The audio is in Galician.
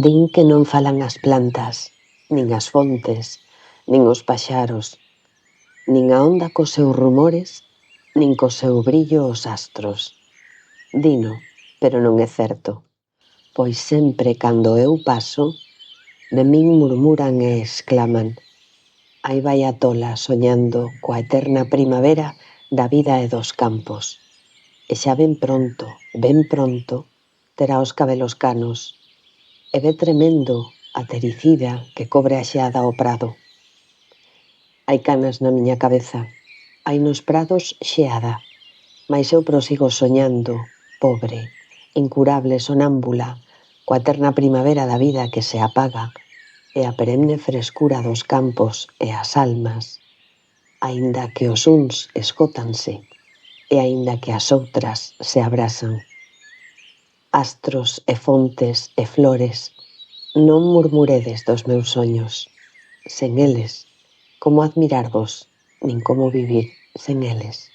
Din que non falan as plantas, nin as fontes, nin os paxaros, nin a onda cos seus rumores, nin co seu brillo os astros. Dino, pero non é certo, pois sempre cando eu paso, de min murmuran e exclaman: aí vai a tola soñando coa eterna primavera da vida e dos campos. E xa ben pronto, terá os cabelos canos, e ve tremendo a tericida que cobre a xeada ao prado. Hai canas na miña cabeza, hai nos prados xeada, mais eu prosigo soñando, pobre, incurable sonámbula, coa eterna primavera da vida que se apaga e a perenne frescura dos campos e as almas, aínda que os uns escótanse e aínda que as outras se abrasan. Astros e fontes e flores, non murmuredes dos meus soños. Sen eles, como admirarvos, nin como vivir sen eles.